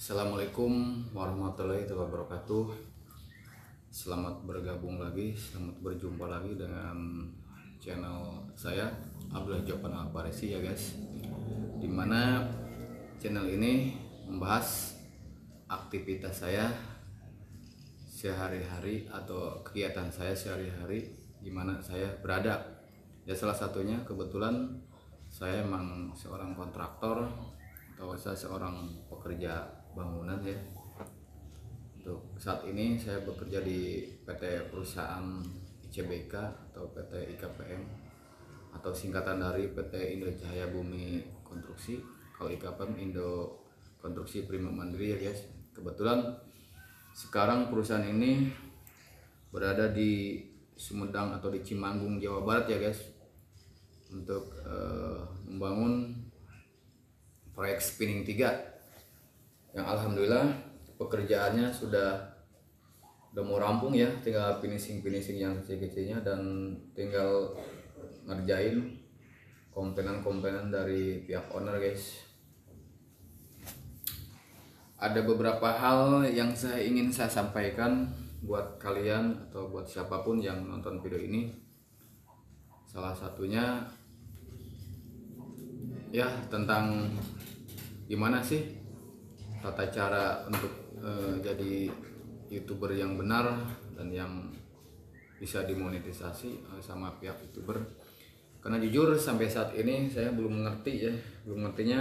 Assalamualaikum warahmatullahi wabarakatuh. Selamat bergabung lagi, selamat berjumpa lagi dengan channel saya Abdullah Jopan Alparesi ya guys. Dimana channel ini membahas aktivitas saya sehari-hari atau kegiatan saya sehari-hari di mana saya berada. Ya salah satunya kebetulan saya memang seorang kontraktor atau saya seorang pekerja bangunan ya. Untuk saat ini saya bekerja di PT perusahaan ICBK atau PT IKPM atau singkatan dari PT Indo Cahaya Bumi Konstruksi. Kalau IKPM Indo Konstruksi Prima Mandiri ya guys. Kebetulan sekarang perusahaan ini berada di Sumedang atau di Cimanggung Jawa Barat ya guys, untuk membangun proyek Spinning 3 yang alhamdulillah pekerjaannya sudah mau rampung ya, tinggal finishing yang kecil-kecilnya dan tinggal ngerjain komponen dari pihak owner guys. Ada beberapa hal yang ingin saya sampaikan buat kalian atau buat siapapun yang nonton video ini. Salah satunya ya tentang gimana sih tata cara untuk jadi YouTuber yang benar dan yang bisa dimonetisasi sama pihak YouTuber. Karena jujur sampai saat ini saya belum mengerti ya, belum ngertinya.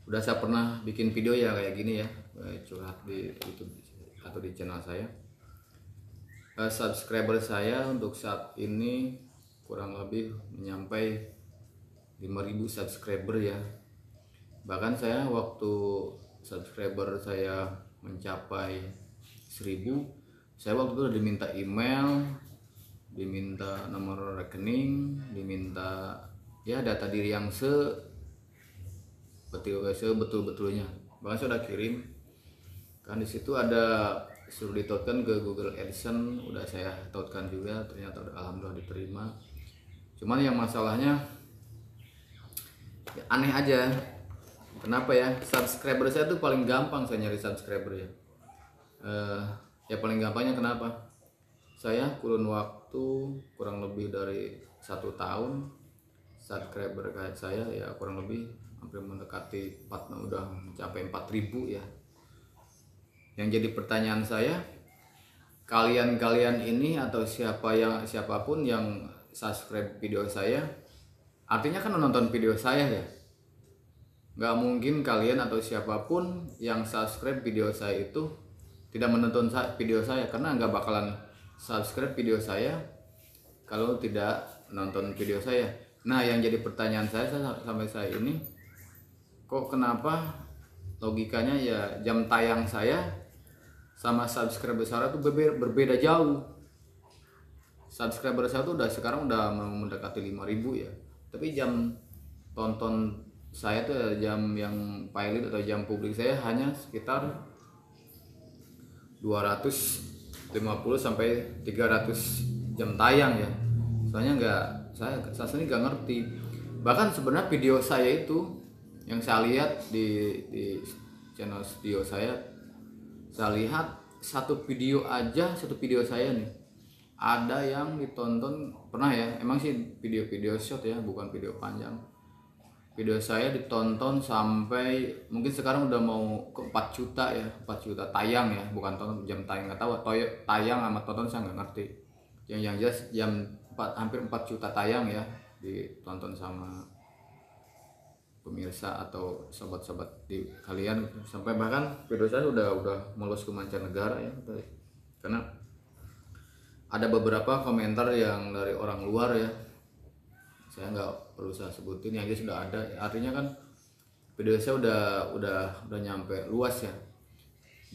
Udah saya pernah bikin video ya kayak gini ya, curhat di YouTube atau di channel saya. Subscriber saya untuk saat ini kurang lebih menyampai 5.000 subscriber ya. Bahkan saya waktu subscriber saya mencapai 1.000, saya waktu itu udah diminta email, diminta nomor rekening, diminta ya data diri yang betul-betulnya. Bahkan saya udah kirim. Kan di situ ada suruh ditautkan ke Google AdSense, udah saya tautkan juga, ternyata udah alhamdulillah diterima. Cuman yang masalahnya ya, aneh aja. Kenapa ya? Subscriber saya tuh paling gampang saya nyari subscriber ya. Ya paling gampangnya kenapa? Saya kurun waktu kurang lebih dari 1 tahun, subscriber kayak saya ya kurang lebih hampir mendekati udah mencapai 4.000 ya. Yang jadi pertanyaan saya, kalian ini atau siapapun yang subscribe video saya, artinya kan menonton video saya ya. Nggak mungkin kalian atau siapapun yang subscribe video saya itu tidak menonton video saya, karena nggak bakalan subscribe video saya kalau tidak menonton video saya. Nah yang jadi pertanyaan saya sampai saya ini, kok kenapa logikanya ya jam tayang saya sama subscriber saya itu berbeda jauh. Subscriber saya tuh sekarang udah mendekati 5.000 ya, tapi jam tonton saya tuh jam yang pilot atau jam publik saya hanya sekitar 250 sampai 300 jam tayang ya. Soalnya saya sendiri nggak ngerti. Bahkan sebenarnya video saya itu yang saya lihat di channel studio saya lihat satu video saya nih ada yang ditonton pernah ya. Emang sih video short ya, bukan video panjang. Video saya ditonton sampai mungkin sekarang udah mau ke 4 juta ya, 4 juta tayang ya, bukan tonton jam tayang, nggak tahu tayang sama tonton saya nggak ngerti. Yang jelas hampir 4 juta tayang ya ditonton sama pemirsa atau sobat-sobat di kalian, sampai bahkan video saya udah melus ke mancanegara ya, karena ada beberapa komentar yang dari orang luar ya. Saya nggak perlu saya sebutin, yang dia sudah ada. Artinya kan video saya udah nyampe luas ya.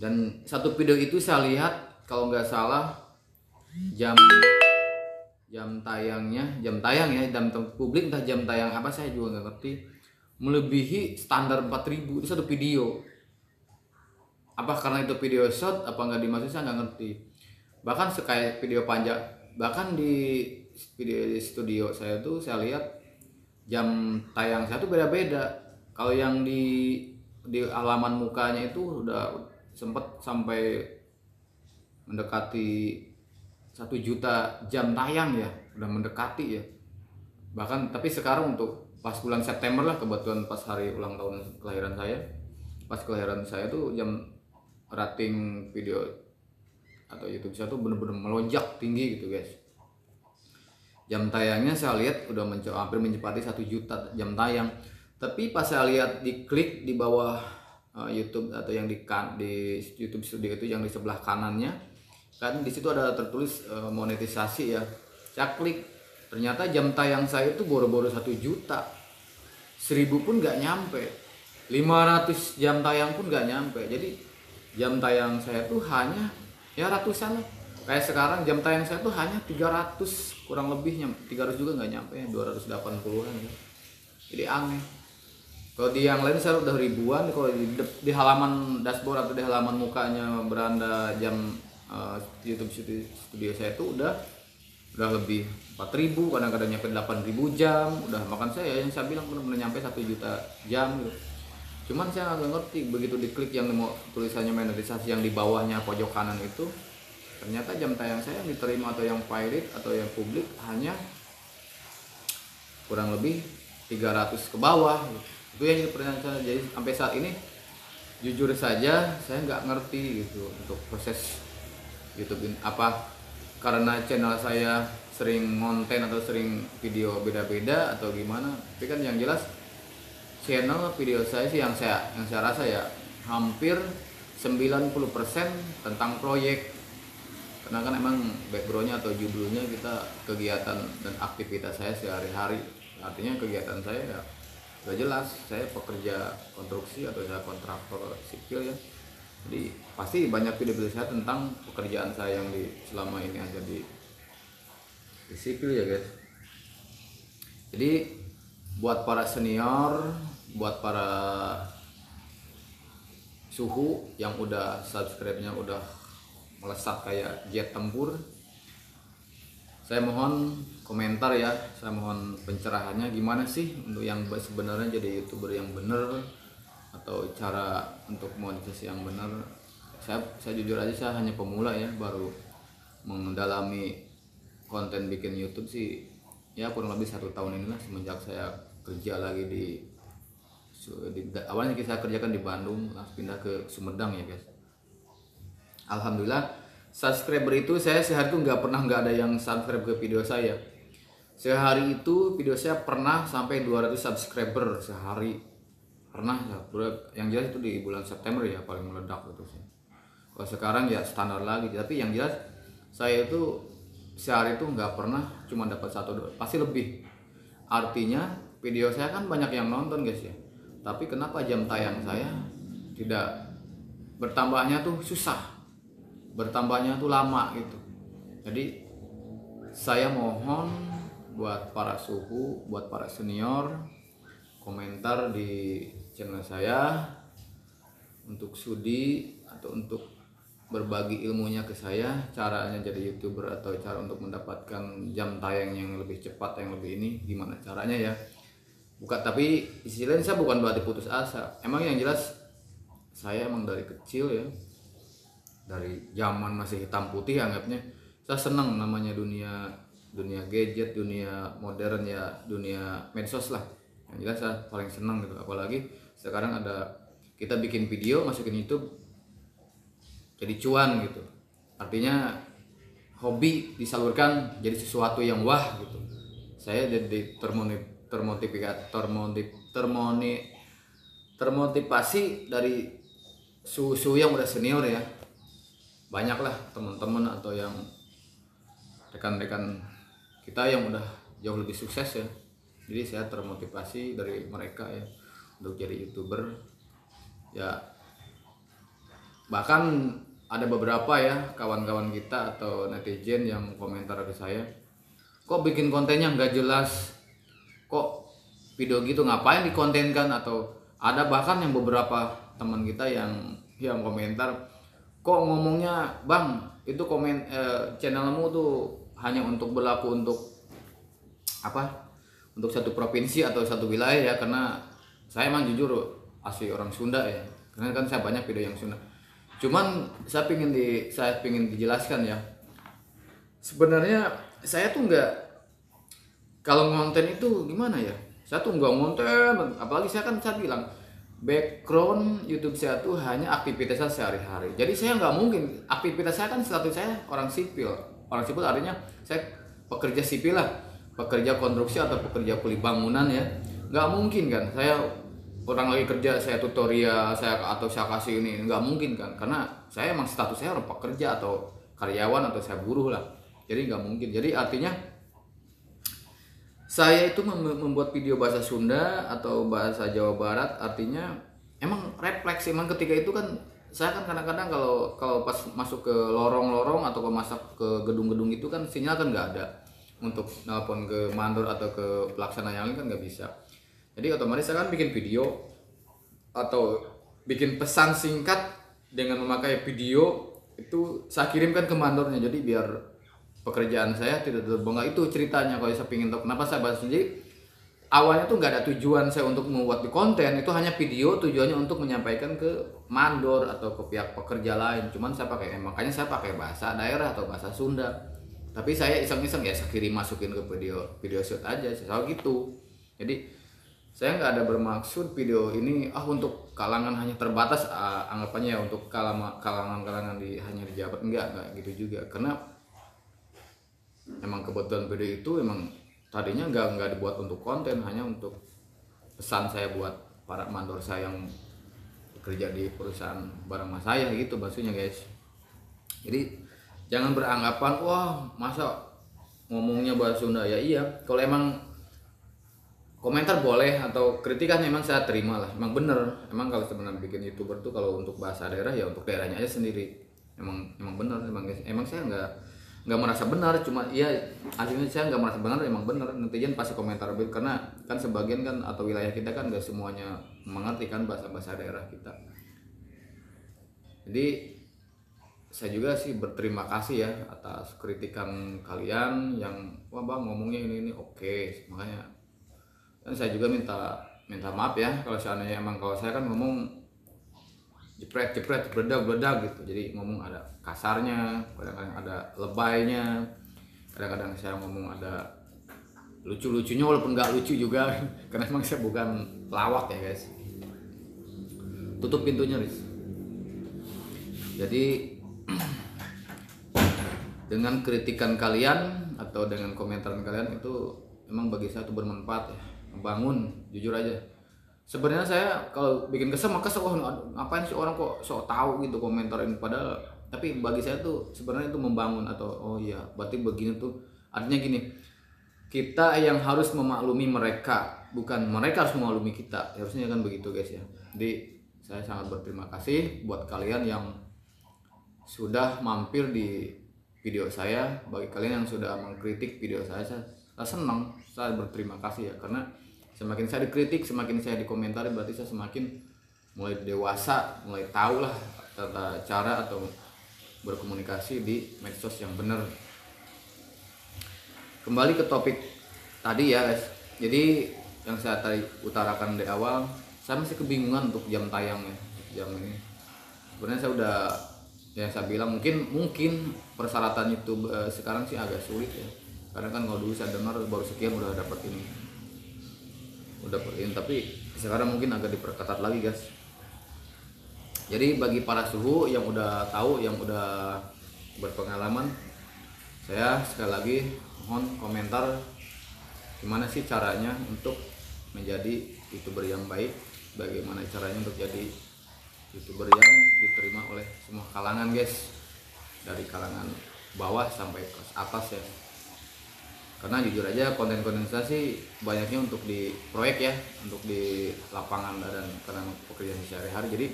Dan satu video itu saya lihat kalau nggak salah jam tayang ya, jam publik entah jam tayang apa saya juga nggak ngerti, melebihi standar 4.000 itu satu video. Apa karena itu video short apa nggak dimaksud saya nggak ngerti. Bahkan sekaya video panjang, bahkan di video di studio saya tuh saya lihat jam tayang saya tuh beda-beda. Kalau yang di di halaman mukanya itu udah sempet sampai mendekati 1 juta jam tayang ya, udah mendekati ya. Bahkan tapi sekarang untuk pas bulan September lah, kebetulan pas hari ulang tahun kelahiran saya, pas kelahiran saya tuh rating video atau YouTube saya tuh bener-bener melonjak tinggi gitu guys. Jam tayangnya saya lihat udah hampir mencepati 1 juta jam tayang. Tapi pas saya lihat di klik di bawah YouTube atau yang di YouTube Studio itu yang di sebelah kanannya, kan di situ ada tertulis monetisasi ya. Saya klik, ternyata jam tayang saya itu boro-boro 1 juta, 1000 pun nggak nyampe, 500 jam tayang pun nggak nyampe. Jadi jam tayang saya tuh hanya ya ratusan lah. Kayak sekarang jam tayang saya tuh hanya 300 kurang lebihnya, 300 juga nggak nyampe, 280-an ya. Jadi aneh. Kalau di yang lain saya udah ribuan, kalau di halaman dashboard atau di halaman mukanya beranda jam YouTube studio saya itu udah lebih 4.000, kadang-kadang nyampe 8.000 jam, udah makan saya yang saya bilang benar-benar nyampe 1 juta jam gitu. Cuman saya nggak ngerti, begitu diklik yang mau tulisannya monetisasi yang di bawahnya pojok kanan itu, ternyata jam tayang saya yang diterima atau yang private atau yang publik hanya kurang lebih 300 ke bawah gitu. Itu yang jadi pertanyaan saya. Jadi sampai saat ini jujur saja saya nggak ngerti gitu untuk proses YouTube ini apa, karena channel saya sering konten atau sering video beda-beda atau gimana. Tapi kan yang jelas channel video saya sih yang saya rasa ya hampir 90% tentang proyek, karena kan emang backgroundnya atau judulnya kita kegiatan dan aktivitas saya sehari-hari. Artinya kegiatan saya ya udah jelas, saya pekerja konstruksi atau saya kontraktor sipil ya. Jadi pasti banyak video-video saya tentang pekerjaan saya yang selama ini ada di sipil ya guys. Jadi buat para senior, buat para suhu yang udah subscribe-nya udah melesat kayak jet tempur, saya mohon komentar ya, saya mohon pencerahannya gimana sih untuk yang sebenarnya jadi YouTuber yang bener atau cara untuk monetisasi yang benar. Saya jujur aja saya hanya pemula ya, baru mendalami konten bikin YouTube sih ya kurang lebih 1 tahun inilah, semenjak saya kerja lagi di awalnya saya kerjakan di Bandung, langsung pindah ke Sumedang ya guys. Alhamdulillah subscriber itu saya sehari itu nggak ada yang subscribe ke video saya. Sehari itu video saya pernah sampai 200 subscriber sehari, pernah ya. Yang jelas itu di bulan September ya paling meledak gitu sih. Kalau sekarang ya standar lagi, tapi yang jelas saya itu sehari itu nggak pernah cuma dapat 1-2, pasti lebih. Artinya video saya kan banyak yang nonton guys ya, tapi kenapa jam tayang saya tidak bertambahnya tuh susah, bertambahnya tuh lama gitu. Jadi saya mohon buat para suhu, buat para senior, komentar di channel saya untuk sudi atau untuk berbagi ilmunya ke saya, caranya jadi YouTuber atau cara untuk mendapatkan jam tayang yang lebih cepat, yang lebih ini gimana caranya ya. Tapi istilahnya saya bukan berarti putus asa. Emang yang jelas saya emang dari kecil ya, dari zaman masih hitam putih anggapnya, saya senang namanya dunia gadget, dunia modern ya, dunia medsos lah. Yang jelas saya paling senang gitu, apalagi sekarang ada kita bikin video masukin YouTube jadi cuan gitu. Artinya hobi disalurkan jadi sesuatu yang wah gitu. Saya jadi termotivasi dari suhu yang udah senior ya. Banyaklah teman-teman atau yang rekan-rekan kita yang udah jauh lebih sukses ya. Jadi saya termotivasi dari mereka ya untuk jadi YouTuber ya. Bahkan ada beberapa ya kawan-kawan kita atau netizen yang komentar ke saya, kok bikin kontennya nggak jelas, kok video gitu ngapain dikontenkan, atau ada bahkan yang beberapa teman kita yang komentar, kok ngomongnya bang itu channelmu tuh hanya untuk berlaku untuk apa, untuk satu provinsi atau satu wilayah ya. Karena saya emang jujur asli orang Sunda ya, karena kan saya banyak video yang Sunda. Cuman saya pingin dijelaskan ya, sebenarnya saya tuh nggak, kalau ngonten itu gimana ya, saya tuh nggak ngonten, apalagi saya bilang background YouTube saya tuh hanya aktivitas saya sehari-hari. Jadi saya nggak mungkin, aktivitas saya kan status saya orang sipil. Orang sipil artinya saya pekerja sipil lah, pekerja konstruksi atau pekerja kuli bangunan ya. Nggak mungkin kan saya orang lagi kerja saya tutorial saya kasih ini, nggak mungkin kan, karena saya emang status saya orang pekerja atau karyawan atau saya buruh lah, jadi nggak mungkin. Jadi artinya saya itu membuat video bahasa Sunda atau bahasa Jawa Barat, artinya emang refleks. Emang ketika itu kan saya kan kadang-kadang kalau pas masuk ke lorong-lorong atau masuk ke gedung-gedung itu kan sinyal kan nggak ada, untuk nelpon ke mandor atau ke pelaksana yang lain kan nggak bisa. Jadi otomatis saya kan bikin video atau bikin pesan singkat dengan memakai video itu saya kirimkan ke mandornya. Jadi biar pekerjaan saya tidak terbongkar. Itu ceritanya kalau saya ingin tahu kenapa saya bahas. Jadi awalnya tuh nggak ada tujuan saya untuk membuat di konten, itu hanya video, tujuannya untuk menyampaikan ke mandor atau ke pihak pekerja lain. Cuman saya pakai, makanya saya pakai bahasa daerah atau bahasa Sunda. Tapi saya iseng-iseng ya saya kirim masukin ke video shoot aja, selalu gitu. Jadi saya nggak ada bermaksud video ini untuk kalangan hanya terbatas, anggapannya ya untuk kalangan di hanya di Jawa Barat, enggak gitu juga. Karena emang kebetulan video itu emang tadinya nggak dibuat untuk konten, hanya untuk pesan saya buat para mandor saya yang bekerja di perusahaan barang mas saya gitu maksudnya guys. Jadi jangan beranggapan wah masa ngomongnya bahasa Sunda ya. Iya, kalau emang komentar boleh atau kritikan memang saya terima lah, emang bener. Emang kalau sebenarnya bikin YouTuber tuh kalau untuk bahasa daerah ya untuk daerahnya aja sendiri. Emang bener, emang saya nggak merasa benar, cuma iya aslinya saya nggak merasa benar, emang bener. Netizen pasti komentar karena kan sebagian kan atau wilayah kita kan nggak semuanya mengerti kan bahasa daerah kita. Jadi saya juga sih berterima kasih ya atas kritikan kalian yang wah bang ngomongnya ini oke. Makanya dan saya juga minta maaf ya kalau seandainya emang kalau saya kan ngomong jepret beledak gitu. Jadi ngomong ada kasarnya, kadang-kadang ada lebaynya, kadang-kadang saya ngomong ada lucu-lucunya walaupun nggak lucu juga karena emang saya bukan pelawak ya guys. Tutup pintunya Riz. Jadi dengan kritikan kalian atau dengan komentar kalian itu emang bagi saya itu bermanfaat ya, membangun. Jujur aja sebenarnya saya kalau bikin kesel ngapain sih orang kok sok tahu gitu komentarin, padahal tapi bagi saya tuh sebenarnya itu membangun. Atau oh iya berarti begini tuh artinya gini, kita yang harus memaklumi mereka, bukan mereka harus memaklumi kita, harusnya kan begitu guys ya. Jadi saya sangat berterima kasih buat kalian yang sudah mampir di video saya. Bagi kalian yang sudah mengkritik video saya senang, saya berterima kasih ya, karena semakin saya dikritik, semakin saya dikomentari, berarti saya semakin mulai dewasa, mulai tahu lah tata cara atau berkomunikasi di medsos yang benar. Kembali ke topik tadi ya guys. Jadi yang saya tadi utarakan di awal, saya masih kebingungan untuk jam tayangnya. Jam ini sebenarnya saya udah ya saya bilang mungkin persyaratan YouTube sekarang sih agak sulit ya. Karena kan kalau dulu saya dengar baru sekian udah dapat ini, tapi sekarang mungkin agak diperketat lagi guys. Jadi bagi para suhu yang udah tahu, yang udah berpengalaman, saya sekali lagi mohon komentar gimana sih caranya untuk menjadi YouTuber yang baik, bagaimana caranya untuk jadi YouTuber yang diterima oleh semua kalangan guys, dari kalangan bawah sampai ke atas ya. Karena jujur aja konten-konten saya sih banyaknya untuk di proyek ya, untuk di lapangan dan karena pekerjaan sehari-hari. Jadi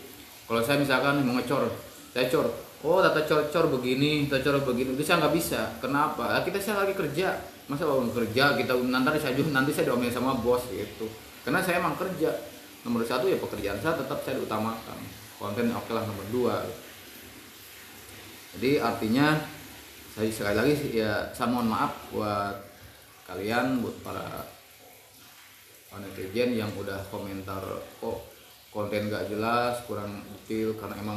kalau saya misalkan mau ngecor, saya cor, oh tata cor begini, itu saya nggak bisa. Kenapa? Saya lagi kerja, masa bangun kerja kita nanti saya diomelin sama bos gitu. Karena saya emang kerja, nomor satu ya pekerjaan saya tetap saya diutamakan, konten oke lah nomor 2. Jadi artinya saya sekali lagi ya saya mohon maaf buat kalian, buat para netizen yang udah komentar kok konten gak jelas, kurang detail, karena emang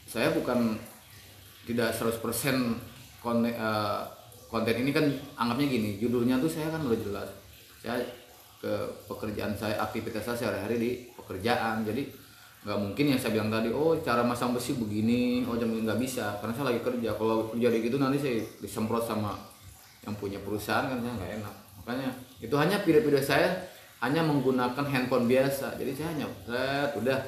saya bukan tidak 100% konten, konten ini kan anggapnya gini, judulnya tuh saya kan udah jelas, saya ke pekerjaan saya, aktivitas saya sehari-hari di pekerjaan, jadi nggak mungkin yang saya bilang tadi, oh cara masang besi begini, oh jam ini nggak bisa, karena saya lagi kerja. Kalau kerja gitu nanti saya disemprot sama yang punya perusahaan, kan saya nggak enak. Makanya itu hanya video-video saya hanya menggunakan handphone biasa, jadi saya hanya udah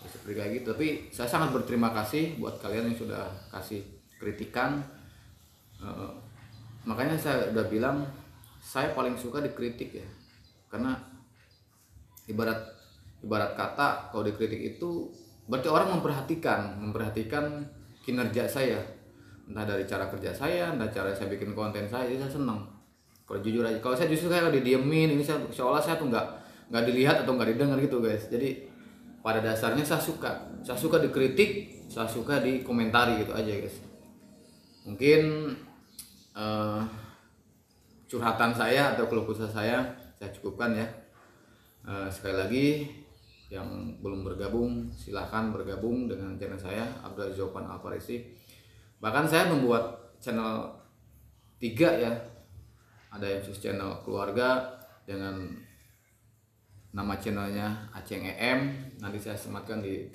seperti kayak gitu. Tapi saya sangat berterima kasih buat kalian yang sudah kasih kritikan. Makanya saya udah bilang saya paling suka dikritik ya, karena ibarat kata kalau dikritik itu berarti orang memperhatikan kinerja saya, entah dari cara kerja saya, entah cara saya bikin konten saya. Jadi saya senang kalau jujur aja. Kalau saya justru saya didiemin, ini saya seolah saya tuh nggak dilihat atau nggak didengar gitu guys. Jadi pada dasarnya saya suka dikritik, saya suka dikomentari gitu aja guys. Mungkin curhatan saya atau keluh kesah saya cukupkan ya. Sekali lagi, yang belum bergabung silahkan bergabung dengan channel saya, Abdul Zopan Alfarisi. Bahkan saya membuat channel 3 ya, ada yang khusus channel keluarga dengan nama channelnya Aceng EM, nanti saya sematkan di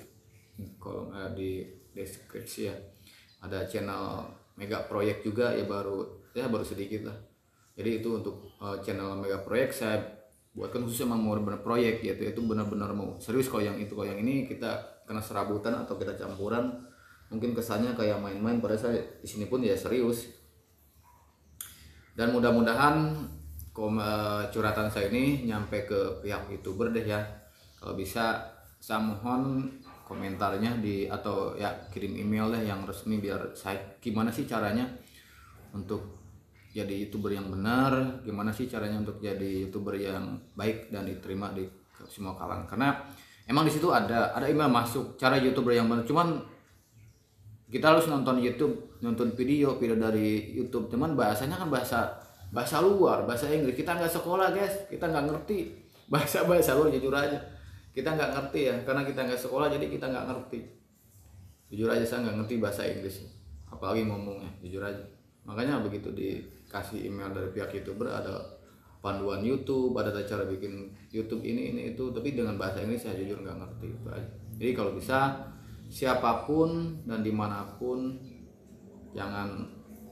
kolom di deskripsi ya. Ada channel Mega Proyek juga ya, baru sedikit lah. Jadi itu untuk channel Mega Proyek saya buatkan khusus emang mau benar proyek gitu, itu benar-benar mau serius. Kalau yang ini kita kena serabutan atau kita campuran, mungkin kesannya kayak main-main, pada saya di sini pun ya serius. Dan mudah-mudahan curhatan saya ini nyampe ke pihak YouTuber deh ya. Kalau bisa saya mohon komentarnya atau ya kirim email deh yang resmi, biar saya gimana sih caranya untuk jadi YouTuber yang benar, gimana sih caranya untuk jadi YouTuber yang baik dan diterima di semua kalangan. Karena emang di situ ada email masuk cara YouTuber yang benar, cuman kita harus nonton video dari YouTube, cuman bahasanya kan bahasa luar, bahasa Inggris. Kita nggak sekolah guys, kita nggak ngerti bahasa luar, jujur aja kita nggak ngerti ya, karena kita nggak sekolah jadi kita nggak ngerti. Jujur aja saya nggak ngerti bahasa Inggris, apalagi ngomongnya, jujur aja. Makanya begitu dikasih email dari pihak YouTuber, ada panduan YouTube, ada cara bikin YouTube ini itu, tapi dengan bahasa Inggris saya jujur nggak ngerti itu aja. Jadi kalau bisa siapapun dan dimanapun jangan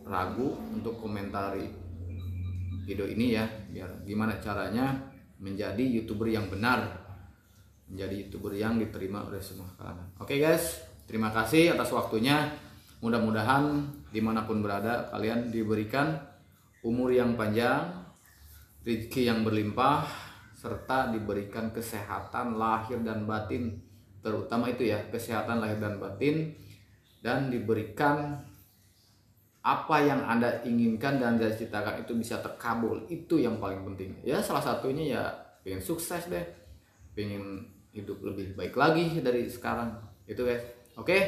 ragu untuk komentari video ini ya, biar gimana caranya menjadi YouTuber yang benar, menjadi YouTuber yang diterima oleh semua kalangan. Oke guys, terima kasih atas waktunya. Mudah-mudahan dimanapun berada kalian diberikan umur yang panjang, rezeki yang berlimpah, serta diberikan kesehatan lahir dan batin, terutama itu ya, kesehatan lahir dan batin, dan diberikan apa yang Anda inginkan dan cita-citakan itu bisa terkabul. Itu yang paling penting ya. Salah satunya ya pengen sukses deh, pengen hidup lebih baik lagi dari sekarang itu guys. Oke,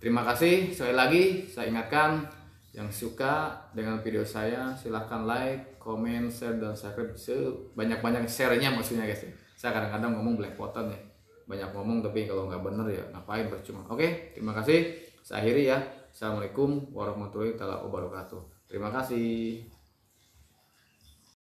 terima kasih sekali lagi. Saya ingatkan, yang suka dengan video saya silahkan like, comment, share, dan subscribe sebanyak-banyak share-nya maksudnya guys. Saya kadang-kadang ngomong belepotan ya, banyak ngomong tapi kalau nggak bener ya ngapain, percuma. Oke, terima kasih. Saya akhiri ya. Assalamualaikum warahmatullahi wabarakatuh. Terima kasih.